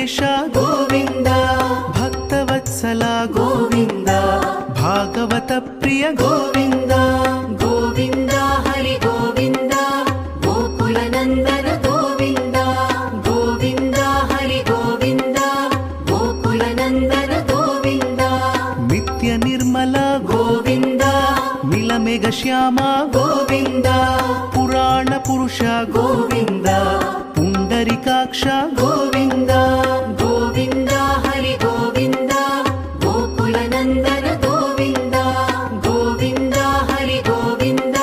ವೆಂಕಟೇಶ ಗೋವಿಂದ, ಭಕ್ತವತ್ಸಲ ಗೋವಿಂದ, ಭಾಗವತ ಪ್ರಿಯ ಗೋವಿಂದ. ಗೋವಿಂದ ಹರಿ ಗೋವಿಂದ, ಗೋಕುಲ ನಂದನ ಗೋವಿಂದ. ಗೋವಿಂದ ಹರಿ ಗೋವಿಂದ, ಗೋಕುಲ ನಂದನ ಗೋವಿಂದ. ನಿತ್ಯ ನಿರ್ಮಲ ಗೋವಿಂದ, ನೀಲಮೇಘ ಶ್ಯಾಮ ಗೋವಿಂದ, ಪುರಾಣ ಪುರುಷ ಗೋವಿಂದ, ಪುಂಡರಿಕಾಕ್ಷ ಗೋವಿಂದ. ಗೋವಿಂದ ಹರಿ ಗೋವಿಂದ, ಗೋಕುಲ ನಂದನ ಗೋವಿಂದ. ಗೋವಿಂದ ಹರಿ ಗೋವಿಂದ,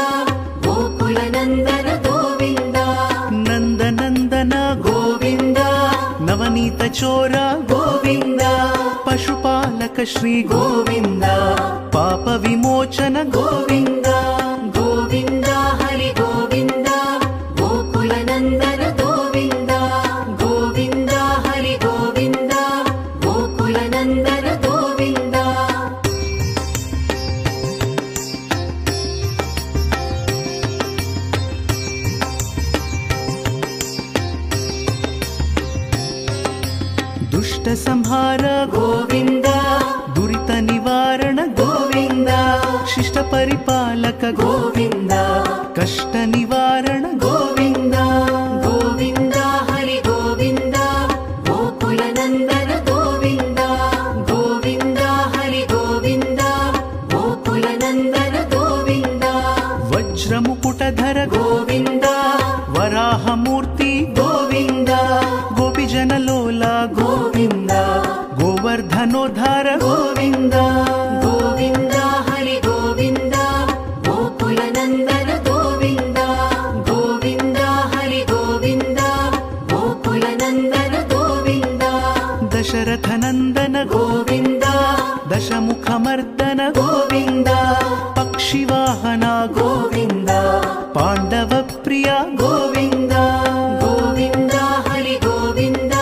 ಗೋಕುಲ ನಂದನ ಗೋವಿಂದ. ನಂದನಂದನ ಗೋವಿಂದ, ನವನೀತ ಚೋರ ಗೋವಿಂದ, ಪಶುಪಾಲಕ ಶ್ರೀ ಗೋವಿಂದ, ಪಾಪ ವಿಮೋಚನ ಗೋವಿಂದ. ಗೋವಿಂದ ಹರಿ ಗೋವಿಂದ, ಗೋಕುಲ ನಂದನ ಗೋವಿಂದ. ಗೋವಿಂದ ಹರಿ ಗೋವಿಂದ, ಗೋಕುಲ ನಂದನ ಗೋವಿಂದ. ದುಷ್ಟ ಸಂಹಾರ ಗೋವಿಂದ, ದುರಿತ ನಿವಾರಣ ಗೋವಿಂದ, ಶಿಷ್ಟ ಪರಿಪಾಲಕ ಗೋವಿಂದ, ಕಷ್ಟ ನಿವಾರಣ ಗೋವಿಂದ. ಗೋವಿಂದ ಹರಿ ಗೋವಿಂದ, ಗೋಕುಲ ನಂದನ ಗೋವಿಂದ. ಗೋವಿಂದ ಹರಿ ಗೋವಿಂದ, ಗೋಕುಲ ನಂದನ ಗೋವಿಂದ. ವಜ್ರ ಮುಕುಟಧರ ಗೋವಿಂದ, ವರಾಹ ಮೂರ್ತಿ ಗೋವಿಂದ, ಗೋಪಿಜನ ಲೋಲ ಗೋವಿಂದ, ಗೋವರ್ಧನೋದ್ಧಾರ ಗೋವಿಂದ. ಗೋವಿಂದ ಹರಿ ಗೋವಿಂದ, ಗೋಕುಲ ನಂದನ ಗೋವಿಂದ. ಗೋವಿಂದ ಹರಿ ಗೋವಿಂದ, ಗೋಕುಲ ನಂದನ ಗೋವಿಂದ. ದಶರಥ ನಂದನ ಗೋವಿಂದ, ದಶಮುಖ ಮರ್ದನ ಗೋವಿಂದ, ಪಕ್ಷಿವಾಹನ ಗೋವಿಂದ, ಪಾಂಡವ ಪ್ರಿಯ ಗೋವಿಂದ. ಗೋವಿಂದ ಹರಿ ಗೋವಿಂದ,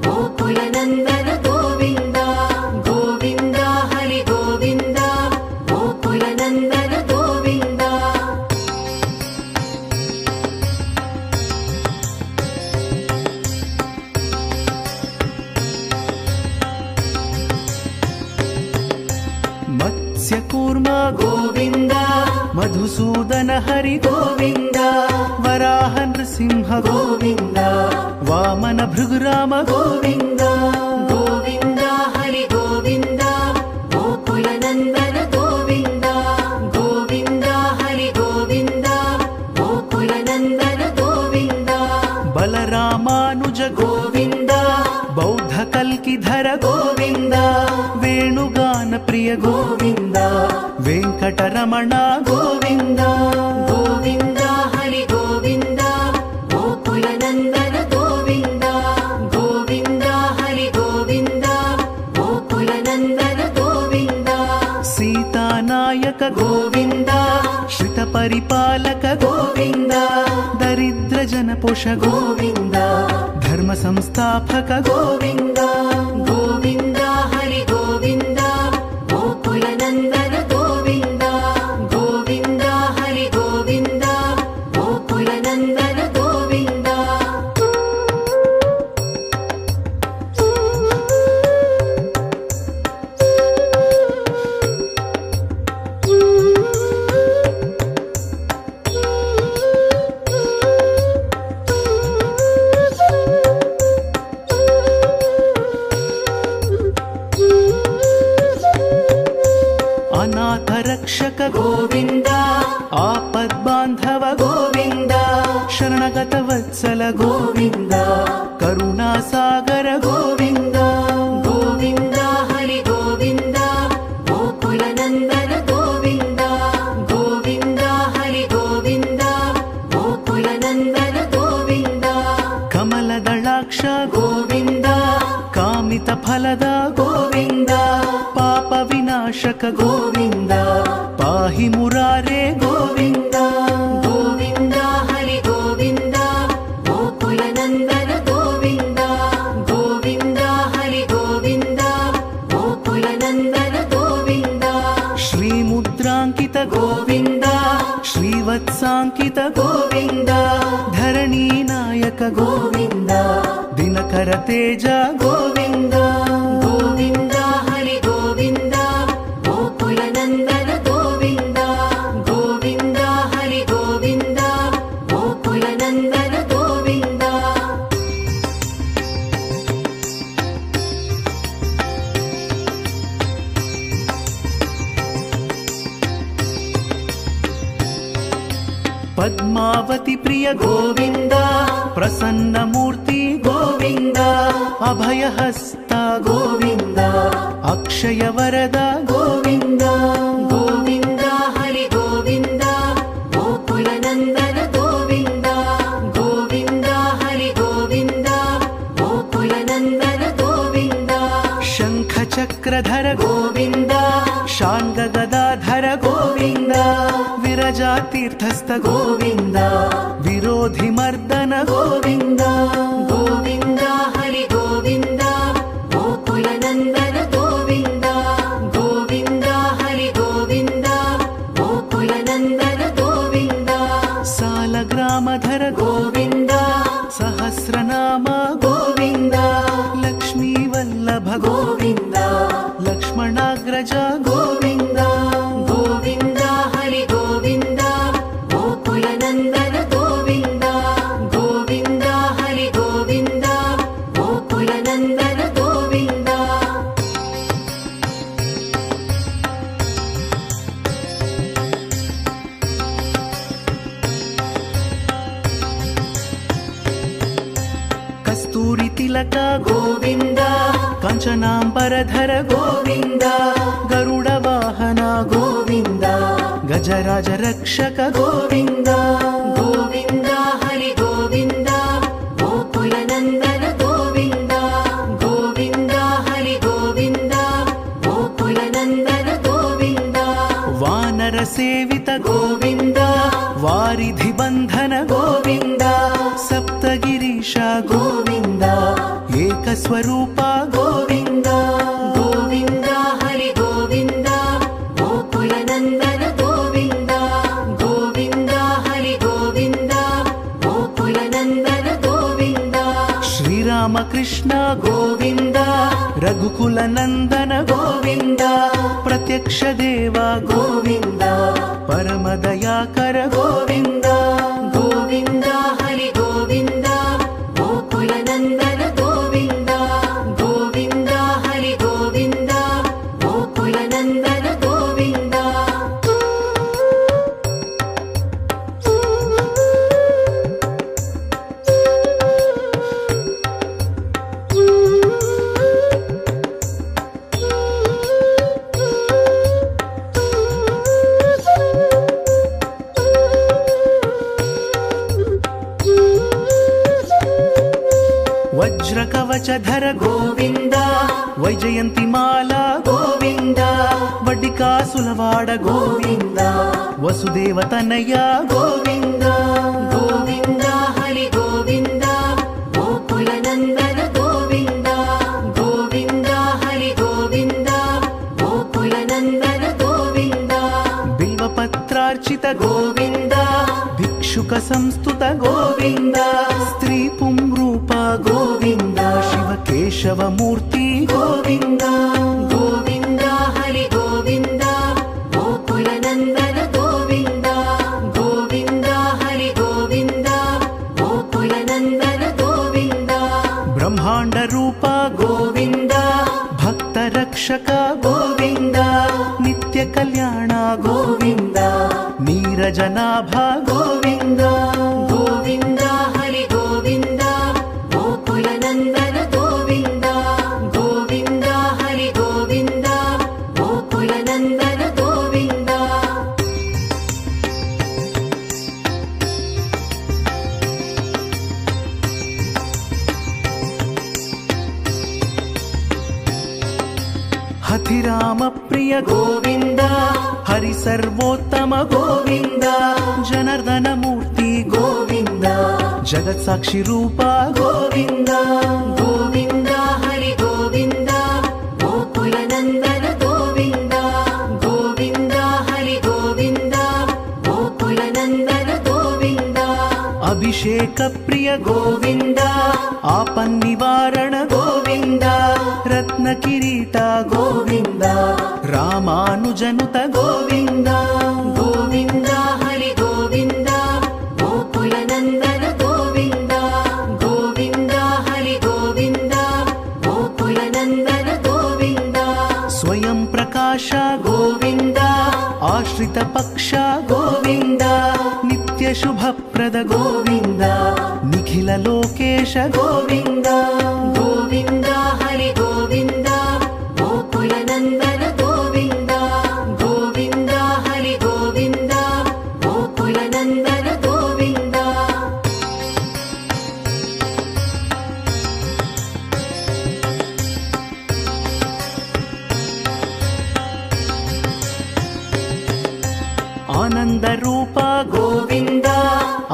ಗೋಕುಲ ನಂದನ ಗೋವಿಂದ. ಗೋವಿಂದ ಹರಿ ಗೋವಿಂದ, ಗೋಕುಲ ನಂದನ ಗೋವಿಂದ. ಮತ್ಸ್ಯ ಕೂರ್ಮ ಗೋವಿಂದ, ಮಧುಸೂದನ ಹರಿ ಗೋವಿಂದ, ವರಾಹ ನೃಸಿಂಹ ಗೋವಿಂದ, ವಾಮನ ಭೃಗುರಾಮ ಗೋವಿಂದ. ಗೋವಿಂದ ಹರಿ ಗೋವಿಂದ, ಗೋಕುಲ ನಂದನ ಗೋವಿಂದ. ಗೋವಿಂದ ಹರಿ ಗೋವಿಂದ, ಗೋಕುಲ ನಂದನ ಗೋವಿಂದ. ಬಲರಾಮಾನುಜ ಗೋವಿಂದ, ಬೌದ್ಧ ಕಲ್ಕಿಧರ ಗೋವಿಂದ, ವೇಣುಗಾನ ಪ್ರಿಯ ಗೋವಿಂದ, ವೆಂಕಟರಮಣ ಗೋವಿಂದ. ಗೋವಿಂದ ಹರಿ ಗೋವಿಂದ, ಗೋಕುಲ ನಂದನ ಗೋವಿಂದ. ಗೋವಿಂದ ಹರಿ ಗೋವಿಂದ, ಗೋಕುಲ ನಂದನ ಗೋವಿಂದ. ಸೀತಾನಾಯಕ ಗೋವಿಂದ, ಶ್ರಿತ ಪರಿಪಾಲಕ ಗೋವಿಂದ, ದರಿದ್ರ ಜನಪೋಷ ಗೋವಿಂದ, ಧರ್ಮ ಸಂಸ್ಥಾಪಕ ಗೋವಿಂದ. ಗೋವಿಂದ ಹರಿ ಗೋವಿಂದ, ಗೋಕುಲ ನಂದನ ಗೋವಿಂದ. ಗೋವಿಂದ ಹರಿ ಗೋವಿಂದ, ಗೋಕುಲ ನಂದನ ಗೋವಿಂದ. ಅನಾಥ ರಕ್ಷಕ ಗೋವಿಂದ, ಆಪದ್ ಬಾಂಧವ ಗೋವಿಂದ, ಶರಣಗತ ವತ್ಸಲ ಗೋವಿಂದ, ಕರುಣಾ ಸಾಗರ ಗೋವಿಂದ. ಗೋವಿಂದ ಹರಿ ಗೋವಿಂದ, ಗೋಕುಲ ನಂದನ ಗೋವಿಂದ. ಗೋವಿಂದ ಹರಿ ಗೋವಿಂದ, ಗೋಕುಲ ನಂದನ ಗೋವಿಂದ. ಕಮಲದಳಾಕ್ಷ ಗೋವಿಂದ, ಕಾಮಿತ ಫಲದ ಗೋವಿಂದ, ಪಾಪ ವಿನಾಶಕ ಗೋವಿಂದ, ಪಾಹಿ ಮುರಾರೇ ಗೋವಿಂದ. ಗೋವಿಂದ ಹರಿ ಗೋವಿಂದ, ಗೋಕುಲ ನಂದನ ಗೋವಿಂದ. ಗೋವಿಂದ ಹರಿ ಗೋವಿಂದ, ಗೋಕುಲ ನಂದನ ಗೋವಿಂದ. ಶ್ರೀ ಮುದ್ರಾಂಕಿತ ಗೋವಿಂದ, ಶ್ರೀವತ್ಸಾಂಕಿತ ಗೋವಿಂದ, ಧರಣಿ ನಾಯಕ ಗೋವಿಂದ, ದಿನಕರ శ్రీధర తేజ గోవింద గోవింద హరి గోవింద గోకుల నందన గోవింద గోవింద హరి గోవింద గోకుల నందన గోవింద పద్మావతి ప్రియ గోవింద ప్రసన్నమూర్తి గోవింద అభయహస్త గోవింద అక్షయ వరద గోవింద గోవింద హరి గోవింద గోకుల నందన గోవింద గోవింద హరి గోవింద గోకుల నందన గోవింద శంఖ చక్రధర గోవింద శాంగ గదాధర గోవింద విరజా తీర్థస్థ గోవింద విరోధి మర్దన గోవింద గోవింద హరి గోవింద గోకుల నందన గోవింద గోవింద హరి గోవింద గోకుల నందన గోవింద సాలగ్రామధర గోవింద సహస్రనామ గోవింద లక్ష్మీ వల్లభ గోవింద లక్ష్మణాగ్రజ గోవింద గోవింద హరి గోవింద గోకుల నందన గోవింద గోవింద హరి గోవింద గోకుల నందన గోవింద కస్తూరి తిలక గోవింద కంచనాంబరధర గోవింద గరుడ వాహన గోవింద గజరాజ రక్షక గోవింద గోవింద హరి గోవింద గోకుల నందన గోవింద గోవింద హరి గోవింద గోకుల నందన గోవింద వానర సేవిత గోవింద వారిధి బంధన గోవింద సప్తగిరీశ గోవింద ఏకస్వరూప గోవింద గోవింద హరి గోవింద గోకుల నందన గోవింద గోవింద హరి గోవింద గోకుల నందన గోవింద శ్రీరామకృష్ణ గోవింద రఘుకుల నందన గోవింద ప్రత్యక్ష దేవ గోవింద పరమదయాకర గోవింద గోవింద హరి గోవింద గోకుల నందన గోవింద గోవింద హరి గోవింద గోకుల నందన గోవింద వజ్రకవచధర గోవింద వైజయంతిమాల గోవింద వడ్డికాసులవాడ గోవింద వసుదేవ తనయ గోవింద గోవింద హరి గోవింద గోకుల నందన గోవింద గోవింద హరి గోవింద గోకుల నందన గోవింద బిల్వపత్రార్చిత గోవింద భిక్షుక సంస్థుత గోవింద స్త్రీ పుంరూప గోవింద శివకేశవమూర్తి గోవింద గోవింద హరి గోవింద గోకుల నందన గోవింద గోవింద హరి గోవింద గోకుల నందన గోవింద బ్రహ్మాండ రూప గోవింద భక్త రక్షక గోవింద నిత్య కళ్యాణ గోవింద నీరజనాభ గోవింద గోవింద హరి గోవింద గోకుల నందన గోవింద గోవింద హరి గోవింద గోకుల నందన గోవింద హతిరామ ప్రియ గోవింద హరి సర్వోత్తమ గోవింద జనార్దన మూర్తి గోవింద జగత్ సాక్షి రూప గోవింద గోవింద హరి గోవింద గోకుల నందన గోవింద గోవింద హరి గోవింద గోకుల నందన గోవింద అభిషేక ప్రియ గోవింద ఆపన్నివారణ గోవింద రత్న కిరీట గోవింద రామానుజనుత గోవింద గోవింద హరి గోవింద గోకుల నందన గోవింద గోవింద హరి గోవింద గోకుల నందన గోవింద స్వయం ప్రకాశ గోవింద ఆశ్రిత పక్ష గోవింద నిత్య శుభప్రద గోవింద నిఖిల లోకేశ గోవింద గోవింద హరి గోవింద గోకుల నందన గోవింద గోవింద హరి గోవింద గోకుల నందన గోవింద ఆనంద రూప గోవింద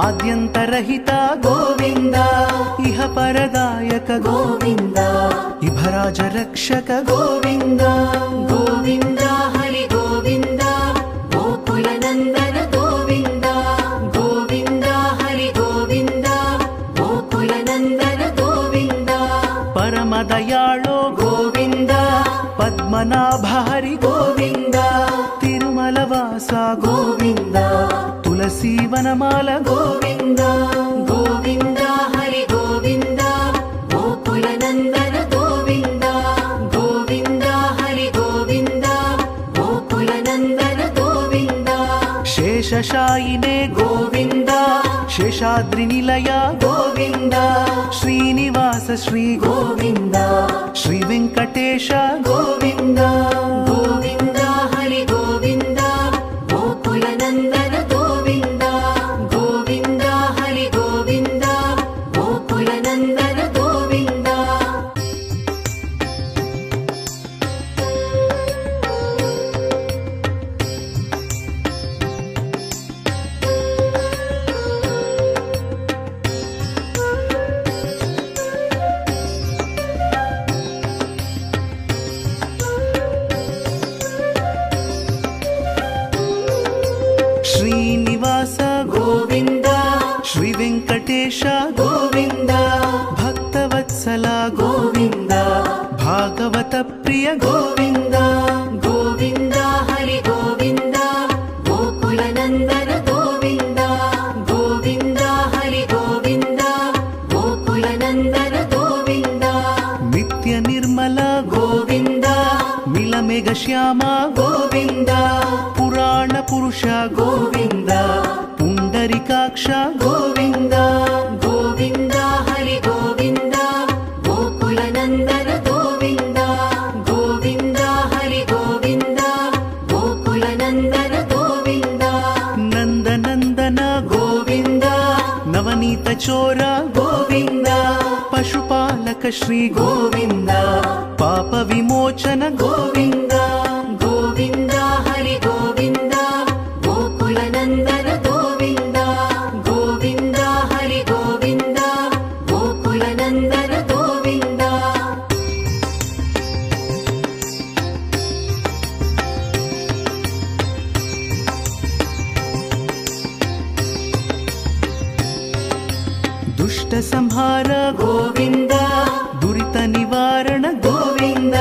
ఆద్యంతరహిత గోవింద ఇహ పరదాయక గోవింద ఇభరాజ రక్షక గోవింద గోవింద హరి గోవింద గోకుల నందన గోవింద గోవింద హరి గోవింద గోకుల నందన గోవింద పరమదయాళో గోవింద పద్మనాభ హరి గోవింద తిరుమల వాస గోవింద తులసీ వనమాల గోవింద గోవింద హరి గోవింద గోకుల నందన గోవింద గోవింద హరి గోవింద గోకుల నందన గోవింద శేషశాయినే గోవింద శేషాద్రి నిలయ గోవింద శ్రీనివాస శ్రీ గోవింద శ్రీ వెంకటేశ గోవింద గోవింద హరి గోవింద గోకుల నందన గోవింద గోవింద హరి గోవింద గోకుల నందన గోవింద శ్రీనివాస గోవింద శ్రీ వెంకటేశ గోవింద భక్తవత్సల గోవింద భాగవత ప్రియ గోవింద గోవింద హరి గోవింద గోకుల నందన గోవింద గోవింద హరి గోవింద గోకుల నందన గోవింద నిత్య నిర్మల గోవింద మిలమేఘ శ్యామ గోవింద పురాణ పురుష గోవింద పుండరికాక్ష గోవింద గోవింద హరి గోవింద గోకుల నందన గోవింద గోవింద హరి గోవింద గోకుల నందన గోవింద నందనందన గోవింద నవనీత చోర గోవింద పశుపాలక శ్రీ గోవింద పాప విమోచన గోవింద గోవింద హరి గోవింద గోకుల నందన గోవింద గోవింద హరి గోవింద గోకుల నందన గోవింద దుష్ట సంహార గోవింద దురిత నివారణ గోవింద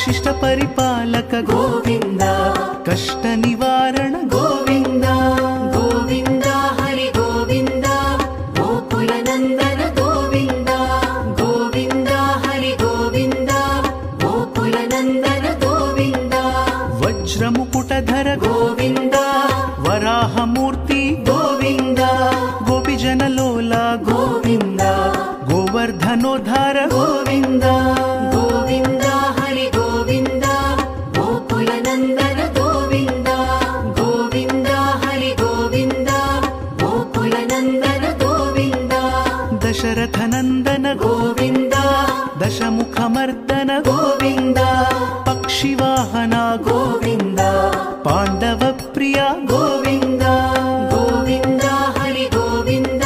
శిష్ట పరిపాలక గోవింద కష్ట నివారణ గోవింద గోవింద హరి గోవింద గోకుల నందన గోవింద గోవింద హరి గోవింద గోకుల నందన గోవింద వజ్రముకుటధర గోవింద వరాహమూర్తి గోవింద గోపిజనలోల గోవింద గోవర్ధనోద్ధార గోవింద గోవింద హరి గోవింద గోకుల నందన గోవింద గోవింద హరి గోవింద గోకుల నందన గోవింద దశరథ నందన గోవింద దశముఖమర్దన గోవింద పక్షివాహన గోవింద పాండవ ప్రియ గోవింద గోవింద హరి గోవింద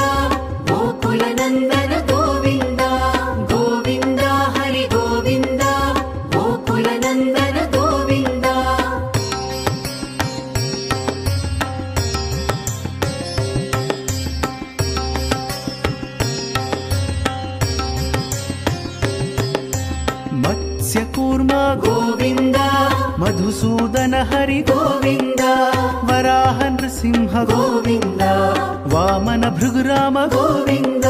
గోకుల నందన గోవింద గోవింద హరి గోవింద గోకుల నందన గోవింద मत्स्यकूर्म गोविन्द मधुसूदन हरि गोविन्द वराह नृसिंह गोविन्द वामन भृगुराम गोविन्द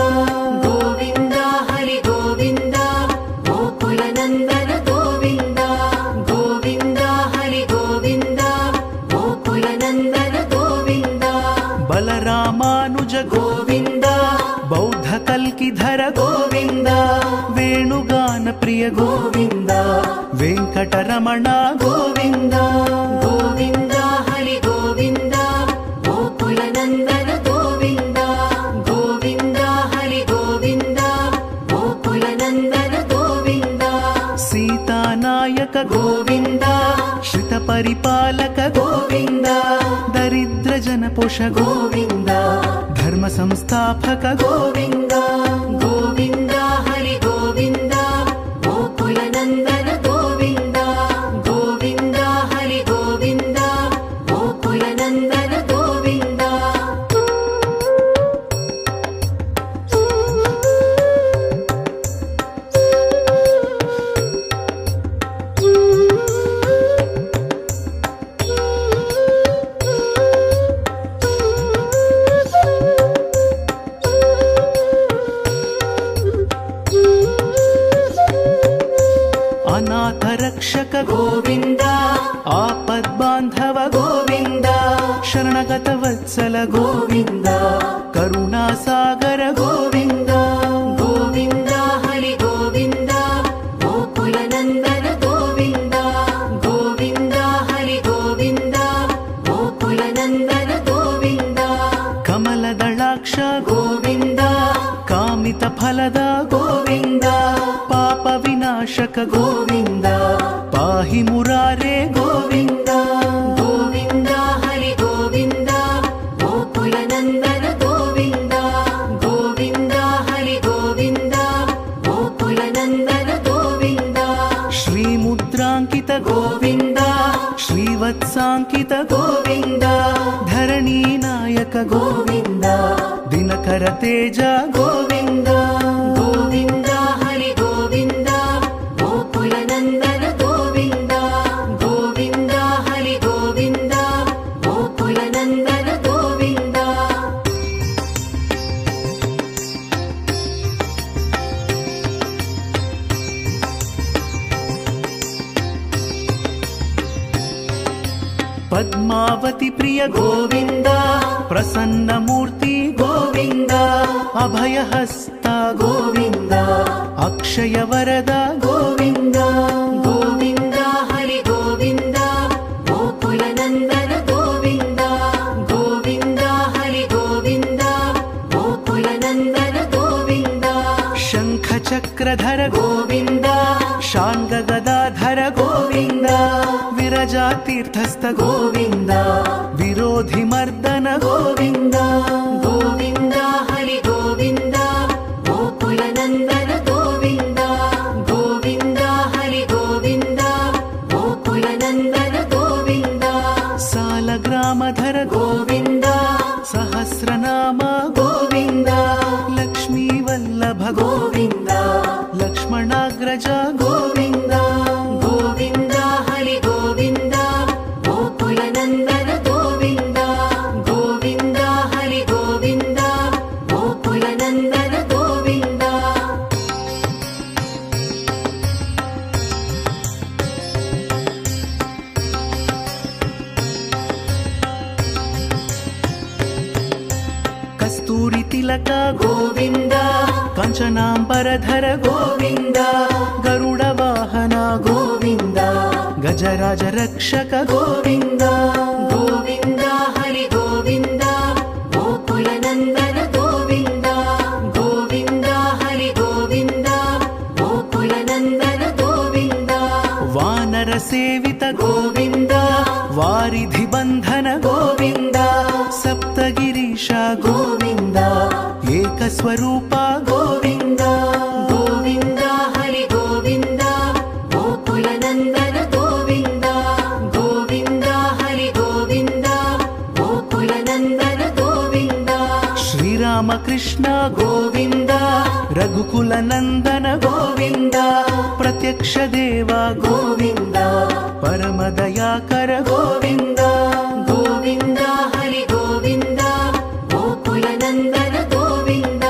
गोविन्द हरि गोविन्द गोकुलनन्दन गोविन्द गोविन्द हरि गोविन्द गोकुलनन्दन गोविन्द बलरामानुज गोविन्द बौद्ध कल्किधर गोविन्द वेणुगान प्रिय गोविन्द वेङ्कटरमण गोविन्द गोविन्द हरि गोविन्द गोकुलनन्दन गोविन्द गोविन्द हरि गोविन्द गोकुलनन्दन गोविन्द सीतानायक गोविन्द श्रितपरिपालक गोविन्द दरिद्र जनपोष गोविन्द धर्म संस्थापक गोविन्द गोविन्द हरि गोविन्द गोकुलनन्दन गोविन्द गोविन्द हरि गोविन्द गोकुलनन्दन गोविन्द अनाथ रक्षक गोविन्द आपद्बान्धव गोविन्द शरणगत वत्सल गोविन्द करुणासागर गोविन्द गोविन्द हरि गोविन्द गोकुलनन्दन गोविन्द गोविन्द हरि गोविन्द गोकुलनन्दन गोविन्द कमलदलाक्ष गोविन्द कामितफलद गोविन्द पाप विनाशक गोविन्द पाहि मुरारे गोविन्द गोविन्द हरि गोविन्द गोकुलनन्दन गोविन्द गोविन्द हरि गोविन्द गोकुलनन्दन गोविन्द श्रीमुद्राङ्कित गोविन्द श्रीवत्साङ्कित गोविन्द धरणीनायक गोविन्द दिनकर तेज गोविन्द गोविन्द हरि गोविन्द गोकुलनन्दन गोविन्द गोविन्द हरि गोविन्द गोकुलनन्दन गोविन्द पद्मावती प्रिय गोविन्द प्रसन्नमूर्ति गोविन्द अभयहस्ता गोविन्द अक्षय वरद गोविन्द गोविन्द हरि गोविन्द गोकुलनन्दन गोविन्द गोविन्द हरि गोविन्द गोकुलनन्दन गोविन्द शङ्खचक्रधर गोविन्द शाङ्गगदाधर गोविन्द विरजातीर्थस्थ गोविन्द विरोधिमर्दन गोविन्द गोविन्द हरि गोविन्द गोकुलनन्दन गोविन्द गोविन्द हरि गोविन्द गोकुलनन्दन गोविन्द सालग्रामधर गोविन्द सहस्रनाम गोविन्द लक्ष्मीवल्लभ गोविन्द लक्ष्मणाग्रज गोविन्द गोविन्द हरि गोविन्द गोकुलनन्दन गोविन्द गोविन्द हरि गोविन्द गोकुलनन्दन गोविन्द कस्तूरि तिलक गोविन्द काञ्चनाम्बरधर गोविन्द गरुडवाहन गोविन्द गजराज रक्षक गोविन्द गोविन्द हरि गोविन्द गोकुलनन्दन गोविन्द गोविन्द हरि गोविन्द गोकुलनन्दन गोविन्द वानर सेवित गोविन्द वारिधि बन्धन गोविन्द सप्तगिरीश गोविन्द एकस्वरूप गोविन्द गोविन्द हरि गोविन्द गोकुलनन्दन गोविन्द गोविन्द हरि गोविन्द गोकुलनन्दन गोविन्द श्रीराम ರಾಮಕೃಷ್ಣ ಗೋವಿಂದ ರಘುಕುಲ ನಂದನ ಗೋವಿಂದ ಪ್ರತ್ಯಕ್ಷ ದೇವ ಗೋವಿಂದ ಪರಮ ದಯಾಕರ ಗೋವಿಂದ ಗೋವಿಂದ ಹರಿ ಗೋವಿಂದ ಗೋಕುಲ ನಂದನ ಗೋವಿಂದ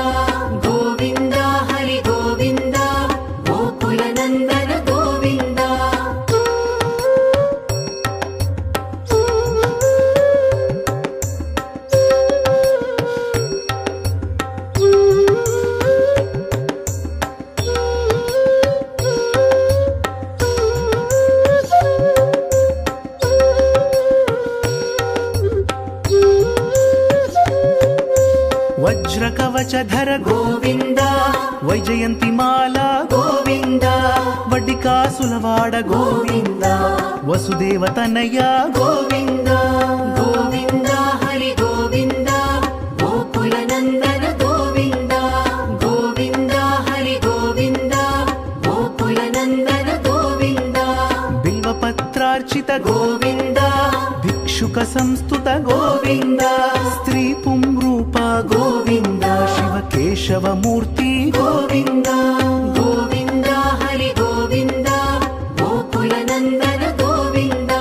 ಗೋವಿಂದ ಹರಿ ಗೋವಿಂದ ಗೋಕುಲ ನಂದನ ಗೋವಿಂದ ವಜ್ರ ಕವಚಧರ ಗೋವಿಂದ ವೈಜಯಂತಿ ಮಾಲಾ ಗೋವಿಂದ ವಡ್ಡಿಕಾಸುಲವಾಡ ಗೋವಿಂದ ವಸುದೇವ ತನಯ ಗೋವಿಂದ ಗೋವಿಂದ ಹರಿ ಗೋವಿಂದ ಗೋಕುಲ ನಂದನ ಗೋವಿಂದ ಗೋವಿಂದ ಹರಿ ಗೋವಿಂದ ಗೋಕುಲ ನಂದನ ಗೋವಿಂದ ಬಿಲ್ವಪತ್ರಾರ್ಚಿತ ಗೋವಿಂದ ಭಿಕ್ಷುಕ ಸಂಸ್ತುತ ಗೋವಿಂದ ಸ್ತ್ರೀ ಪುಂರೂಪ ಗೋವಿಂದ ಶಿವ ಕೇಶವ ಮೂರ್ತಿ ಗೋವಿಂದ ಗೋವಿಂದ ಹರಿ ಗೋವಿಂದ ಗೋಕುಲ ನಂದನ ಗೋವಿಂದ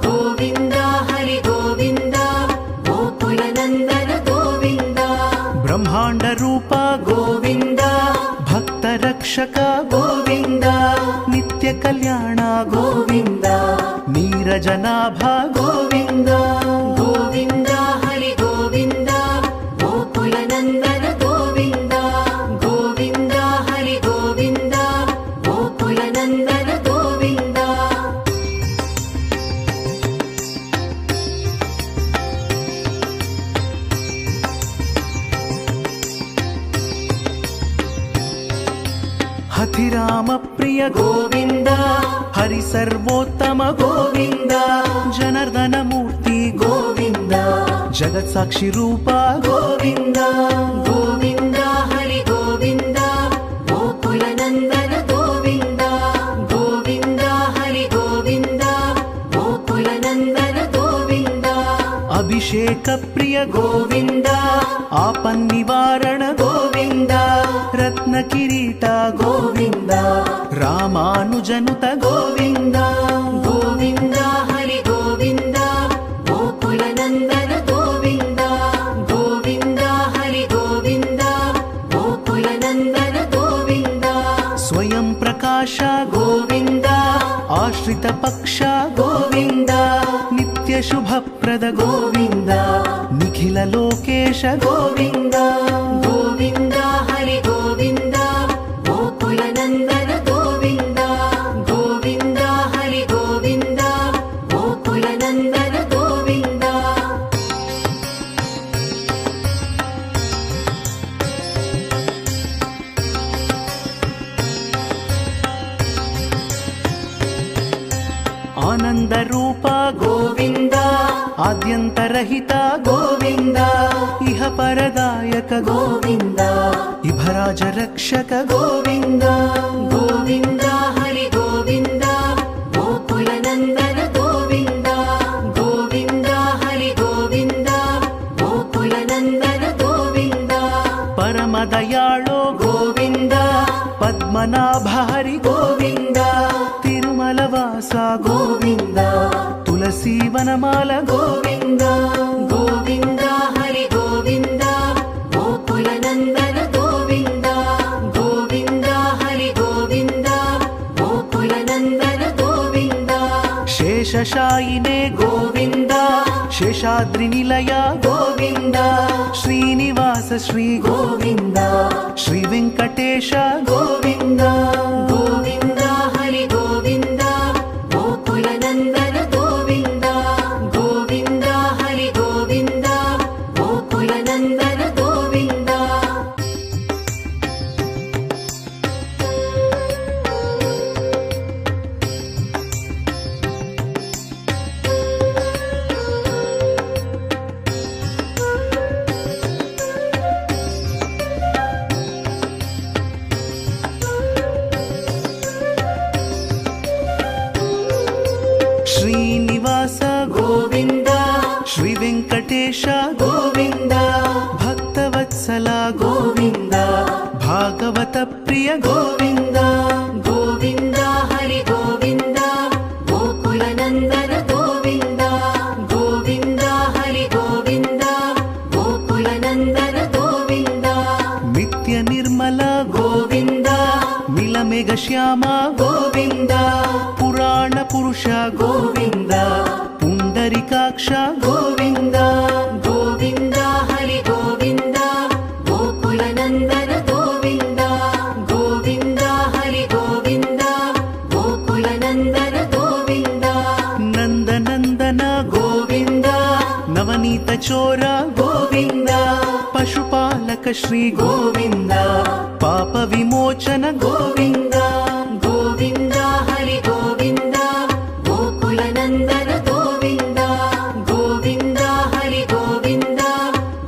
ಗೋವಿಂದ ಹರಿ ಗೋವಿಂದ ಗೋಕುಲ ನಂದನ ಗೋವಿಂದ ಬ್ರಹ್ಮಾಂಡ ರೂಪ ಗೋವಿಂದ ಭಕ್ತ ರಕ್ಷಕ ಗೋವಿಂದ ನಿತ್ಯ ಕಲ್ಯಾಣ ಗೋವಿಂದ ನೀರಜನಾಭ ಗೋವಿಂದ ಗೋವಿಂದ ಹರಿ ಗೋವಿಂದ ಗೋಕುಲ ನಂದನ ಗೋವಿಂದ ಗೋವಿಂದ ಹರಿ ಗೋವಿಂದ ಗೋಕುಲ ನಂದನ ಗೋವಿಂದ ಹತಿರಾಮ ಪ್ರಿಯ ಗೋವಿಂದ ಹರಿ ಸರ್ವೋತ್ತಮ ಗೋವಿಂದ ಜನಾರ್ದನ ಮೂರ್ತಿ ಗೋವಿಂದ ಜಗತ್ ಸಾಕ್ಷಿ ರೂಪ ಗೋವಿಂದ ಗೋವಿಂದ ಹರಿ ಗೋವಿಂದ ಗೋಕುಲ ನಂದನ ಗೋವಿಂದ ಗೋವಿಂದ ಹರಿ ಗೋವಿಂದ ಗೋಕುಲ ನಂದನ ಗೋವಿಂದ ಅಭಿಷೇಕ ಪ್ರಿಯ ಗೋವಿಂದ ಆಪನ್ನಿವಾರಣ ಗೋವಿಂದ ರತ್ನ ಕಿರೀಟ ಗೋವಿಂದ ರಾಮಾನುಜನುತ ಗೋವಿಂದ ಗೋವಿಂದ ಹರಿ ಗೋವಿಂದ ಗೋಕುಲ ನಂದನ ಗೋವಿಂದ ಗೋವಿಂದ ಹರಿ ಗೋವಿಂದ ಗೋಕುಲ ನಂದನ ಗೋವಿಂದ ಸ್ವಯಂ ಪ್ರಕಾಶ ಗೋವಿಂದ ಆಶ್ರಿತ ಪಕ್ಷ ಗೋವಿಂದ ನಿತ್ಯ ಶುಭಪ್ರದ ಗೋವಿಂದ ನಿಖಿಲ ಲೋಕೇಶ ಗೋವಿಂದ ಗೋವಿಂದ ಹರಿ ಗೋವಿಂದ ಗೋಕುಲ ನಂದನ ಗೋವಿಂದ ಗೋವಿಂದ ಹರಿ ಗೋವಿಂದ ಗೋಕುಲ ನಂದನ ಗೋವಿಂದ ಆನಂದ ರೂಪ ಗೋವಿಂದ ಆದ್ಯಂತರಹಿತ ಗೋವಿಂದ ಇಹ ಪರದಾಯಕ ಗೋವಿಂದ ಇಭರಾಜ ರಕ್ಷಕ ಗೋವಿಂದ ಗೋವಿಂದ ಹರಿ ಗೋವಿಂದ ಗೋಕುಲ ನಂದನ ಗೋವಿಂದ ಗೋವಿಂದ ಹರಿ ಗೋವಿಂದ ಗೋಕುಲ ನಂದನ ಗೋವಿಂದ ಪರಮ ದಯಾಳೋ ಗೋವಿಂದ ಪದ್ಮನಾಭ ಹರಿ ಗೋವಿಂದ ತಿರುಮಲ ವಾಸ ಗೋವಿಂದ ತುಳಸಿ ವನಮಾಲ ಗೋವಿಂದ ಗೋವಿಂದ ಹರಿ ಗೋವಿಂದ ಗೋಕುಲ ನಂದನ ಗೋವಿಂದ ಗೋವಿಂದ ಹರಿ ಗೋವಿಂದ ಗೋಕುಲ ನಂದನ ಗೋವಿಂದ ಶೇಷಶಾಯಿನೇ ಗೋವಿಂದ ಶೇಷಾದ್ರಿ ನಿಲಯ ಗೋವಿಂದ ಶ್ರೀನಿವಾಸ ಶ್ರೀ ಗೋವಿಂದ ಶ್ರೀ ವೆಂಕಟೇಶ ಗೋವಿಂದ ಗೋವಿಂದ ಹರಿ ಗೋವಿಂದ ಗೋಕುಲ ನಂದನ ಗೋವಿಂದ ಗೋವಿಂದ ಹರಿ ಗೋವಿಂದ ಗೋಕುಲ ನಂದನ ಗೋವಿಂದ ಶ್ರೀನಿವಾಸ ಗೋವಿಂದ ಶ್ರೀ ವೆಂಕಟೇಶ ಗೋವಿಂದ ಭಕ್ತವತ್ಸಲ भक्तप्रिय गोविन्द गोविन्द हरि गोविन्द गोकुलनन्दन गोविन्द गोविन्द हरि गोविन्द गोकुलनन्दन गोविन्द नित्य निर्मल गोविन्द नीलमेघ श्याम गोविन्द पुराण पुरुष गोविन्द पुण्डरीकाक्ष गोविन्द गोविन्द हरि गोविन्द गोकुलनन्दन गोविन्द गोविन्द हरि गोविन्द गोकुलनन्दन गोविन्द नन्दनन्दन गोविन्द नवनीत चोर गोविन्द पशुपालक श्री गोविन्द पाप विमोचन गोविन्द गोविन्द हरि गोविन्द गोकुलनन्दन गोविन्द गोविन्द हरि गोविन्द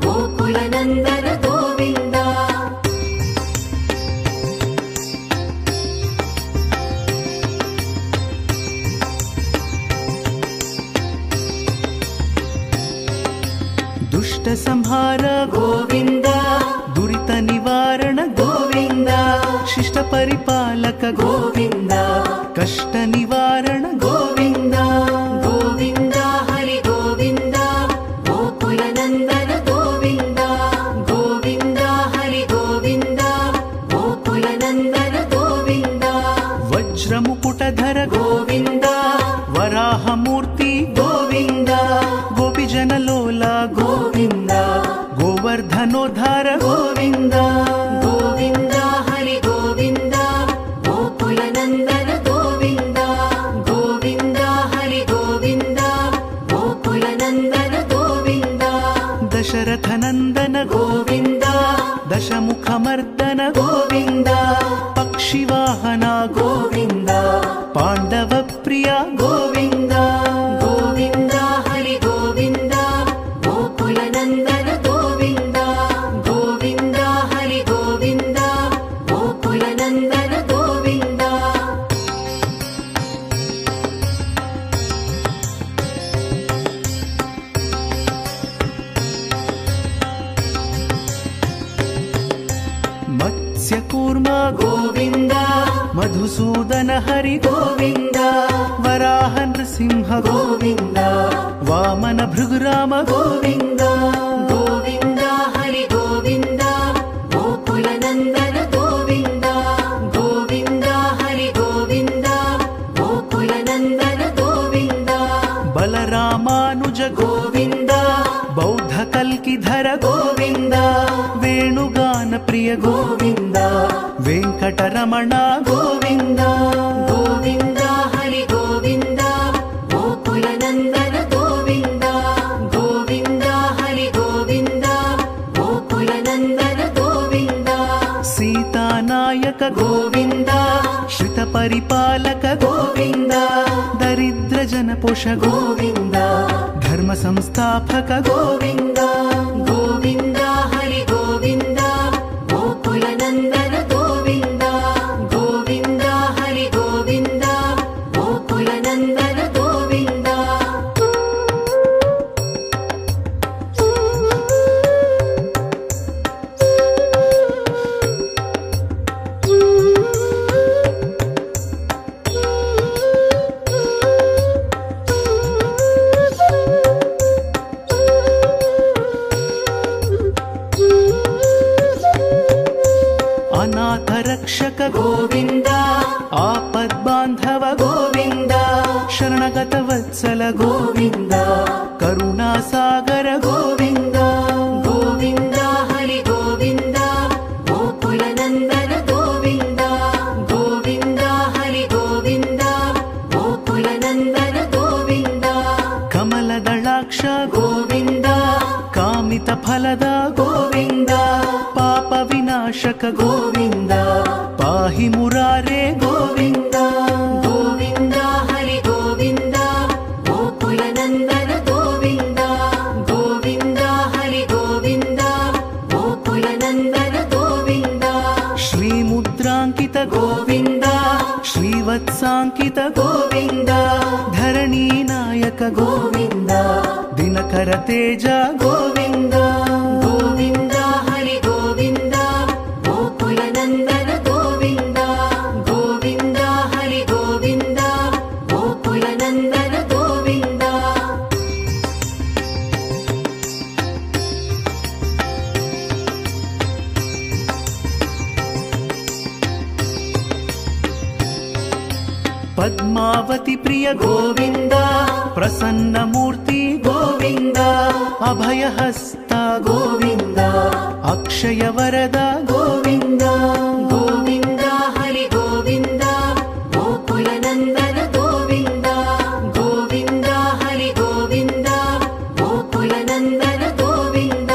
गोकुलनन्दन गोविन्द दुष्ट संहार गोविन्द दुरित निवारण गोविन्द शिष्ट परिपालक गोविन्द कष्ट निवारण गोविन्द गोविन्द हरि गोविन्द गोकुलनन्दन गोविन्द गोविन्द हरि गोविन्द गोकुलनन्दन गोविन्द वज्रमुकुटधर गोविन्द वराह मूर्ति गोविन्द गोपीजनलोला गोविन्द गोवर्धनोद्धार गोविन्द गोविन्द हरि गोविन्द गोकुलनन्दन गोविन्द गोविन्द हरि गोविन्द गोकुलनन्दन गोविन्द दशरथनन्दन गोविन्द दशमुखमर्दन गोविन्द पक्षिवाहना गोविन्द पाण्डव प्रिया गोविन्द गोविन्द हरि गोविन्द गोकुलनन्दन गोविन्द गोविन्द हरि गोविन्द गोकुलनन्दन गोविन्द मत्स्यकूर्म गोविन्द मधुसूदन हरि गोविन्द वराह नृसिंह गोविन्द वामन भृगुराम गोविन्द गोविन्द हरि गोविन्द गोकुलनन्दन गोविन्द गोविन्द हरि गोविन्द गोकुलनन्दन गोविन्द बलरामानुज गोविन्द बौद्ध कल्किधर गोविन्द वेणुगान प्रिय गोविन्द वेङ्कटरमण गोविन्द गोविन्द हरि गोविन्द गोकुलनन्दन गोविन्द गोविन्द हरि गोविन्द गोकुलनन्दन गोविन्द सीतानायक गोविन्द श्रितपरिपालक गोविन्द दरिद्र जनपोष गोविन्द धर्म संस्थापक गोविन्द गोविन्द हरि गोविन्द गोकुलनन्दन गोविन्द गोविन्द हरि गोविन्द गोकुलनन्दन गोविन्द अनाथ रक्षक गोविन्द आपद्बान्धव गोविन्द शरणगत वत्सल गोविन्द करुणासागर गोविन्द गोविन्द हरि गोविन्द गोकुलनन्दन गोविन्द गोविन्द हरि गोविन्द गोकुलनन्दन गोविन्द कमलदलाक्ष गोविन्द कामितफलद गोविन्द पाप विनाशक गोविन्द पाहि मुरारे गोविन्द गोविन्द हरि गोविन्द गोकुलनन्दन गोविन्द गोविन्द हरि गोविन्द गोकुलनन्दन गोविन्द श्रीमुद्राङ्कित गोविन्द श्रीवत्साङ्कित गोविन्द धरणीनायक गोविन्द दिनकर तेज गोविन्द गोविन्द हरि गोविन्द गोकुलनन्दन पद्मावती प्रिय गोविन्द प्रसन्नमूर्ति गोविन्द अभयहस्त गोविन्द अक्षय वरद गोविन्द गोविन्द हरि गोविन्द गोकुलनन्दन गोविन्द गोविन्द हरि गोविन्द गोकुलनन्दन गोविन्द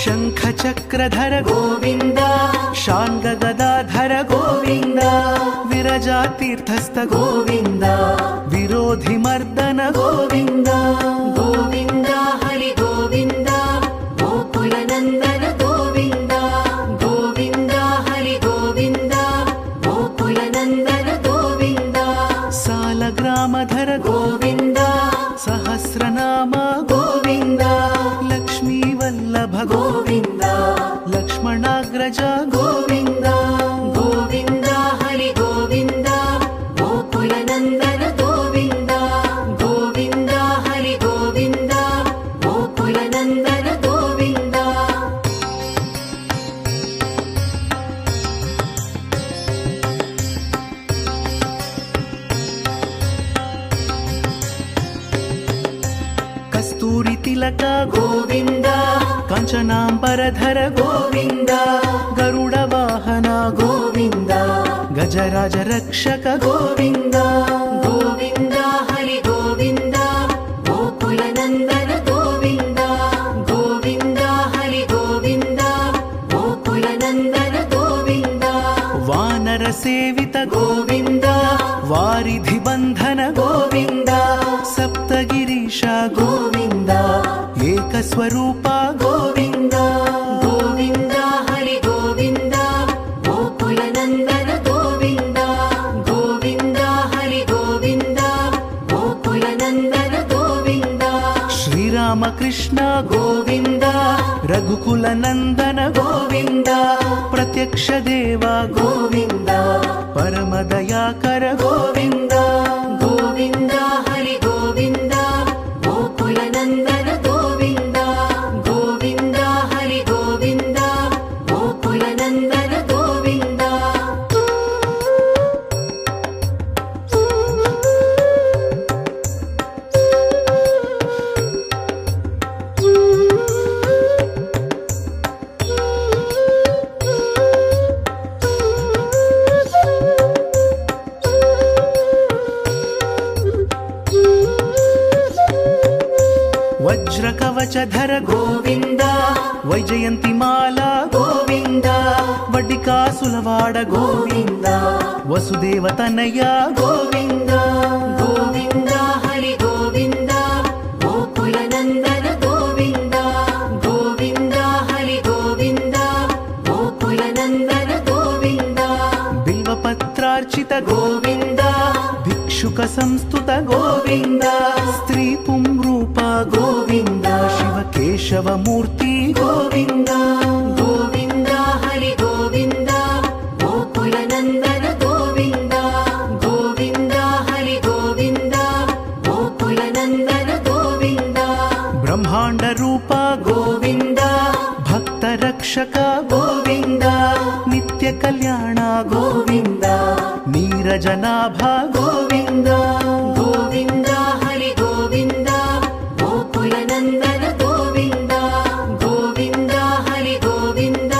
शङ्खचक्रधर गोविन्द शाङ्गगदाधर गोविन्द विरजातीर्थस्थ गोविन्द विरोधिमर्दन गोविन्द गोविन्द हरि गोविन्द गोकुलनन्दन गोविन्द गोविन्द हरि गोविन्द गोकुलनन्दन गोविन्द सालग्रामधर गोविन्द सहस्रनाम गोविन्द लक्ष्मीवल्लभ गोविन्द लक्ष्मणाग्रज गोविन्द गोविन्द हरि गोविन्द गोकुलनन्दन गोविन्द गोविन्द हरि गोविन्द गोकुलनन्दन गोविन्द कस्तूरि तिलक गोविन्द काञ्चनाम्बरधर गोविन्द गरुडवाहन गोविन्द गजराज रक्षक गोविन्द गोविन्द हरि गोविन्द गोकुलनन्दन गोविन्द गोविन्द हरि गोविन्द गोकुलनन्दन गोविन्द वानर सेवित गोविन्द वारिधिबन्धन गोविन्द सप्तगिरीश गोविन्द एकस्वरूप गोविन्द गोविन्द हरि गोविन्द गोकुलनन्दन गोविन्द गोविन्द हरि गोविन्द गोकुलनन्दन गोविन्द श्रीरामकृष्ण गोविन्द रघुकुलनन्दन गोविन्द प्रत्यक्ष देव गोविन्द परमदयाकर गोविन्द गोविन्द हरि गोविन्द गोकुलनन्दन गोविन्द गोविन्द हरि गोविन्द गोकुलनन्दन गोविन्द वज्रकवचधर गोविन्द वैजयन्तिमाला गोविन्द वड्डिकासुलवाड गोविन्द वसुदेवतनया गोविन्द गोविन्द हरि गोविन्द गोकुलनन्दन गोविन्द गोविन्द हरि गोविन्द गोकुलनन्दन गोविन्द बिल्वपत्रार्चित गोविन्द भिक्षुक संस्तुत गोविन्द स्त्री पुंरूप गोविन्द शिवकेशव मूर्ति गोविन्द गोविन्द हरि गोविन्द गोकुलनन्दन गोविन्द गोविन्द हरि गोविन्द गोकुलनन्दन गोविन्द ब्रह्माण्ड रूप गोविन्द भक्त रक्षक गोविन्द नित्य कल्याण गोविन्द नीरजनाभ गोविन्द गोविन्द हरि गोविन्द गोकुलनन्दन गोविन्द गोविन्द हरि गोविन्द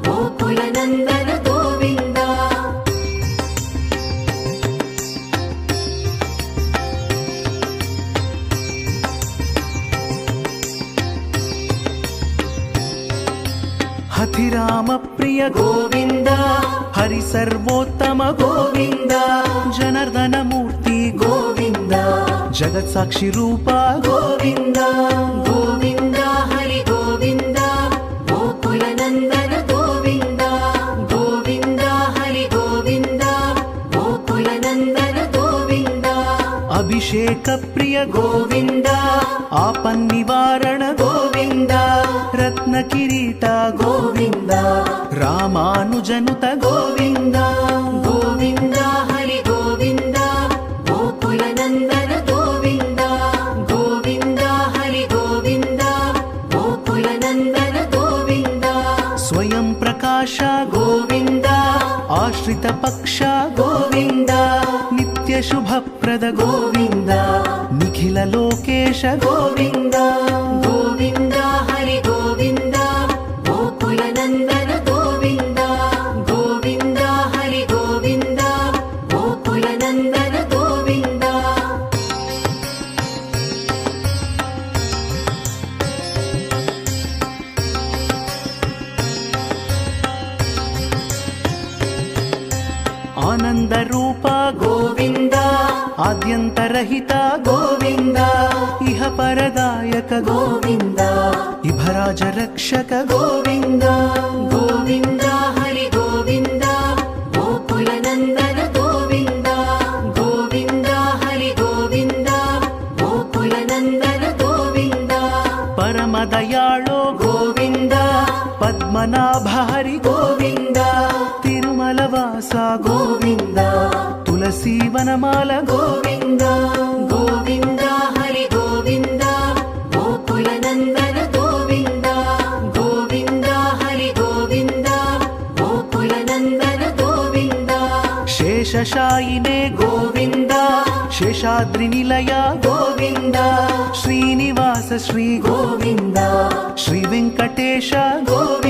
गोकुलनन्दन गोविन्द हथिराम प्रिय गोविन्द हरि सर्वोत्तम गोविन्द जनार्दन मूर्ति गोविन्द जगत् साक्षी रूप गोविन्द गोविन्द हरि गोविन्द गोकुलनन्दन गोविन्द गोविन्द हरि गोविन्द गोकुलनन्दन गोविन्द अभिषेक प्रिय गोविन्द आपन्निवारण गोविन्द रत्न किरीट गोविन्द रामानुजनुत गोविन्द गोविन्द हरि गोविन्द गोकुलनन्दन गोविन्द गोविन्द हरि गोविन्द गोकुलनन्दन गोविन्द स्वयं प्रकाश गोविन्द आश्रित पक्ष गोविन्द नित्य శుభప్రద గోవింద నిఖిల లోకేశ గోవింద గోవింద హరి గోవింద గోకుల నందన గోవింద గోవింద హరి గోవింద గోకుల నందన గోవింద ఆనంద రూప గోవింద ఆద్యంతరహిత గోవింద ఇహ పరదాయక గోవింద ఇభరాజ రక్షక గోవింద గోవింద హరి గోవింద గోకుల నందన గోవింద గోవింద హరి గోవింద గోకుల నందన గోవింద పరమదయాళో గోవింద పద్మనాభ హరి గోవింద తిరుమల వాస గోవింద తులసీ వనమాల గోవింద గోవింద హరి గోవింద గోకుల నందన గోవింద గోవింద హరి గోవింద గోకుల నందన గోవింద శేషశాయినే గోవింద శేషాద్రి నిలయ గోవింద శ్రీనివాస శ్రీ గోవింద శ్రీ వెంకటేశ గోవింద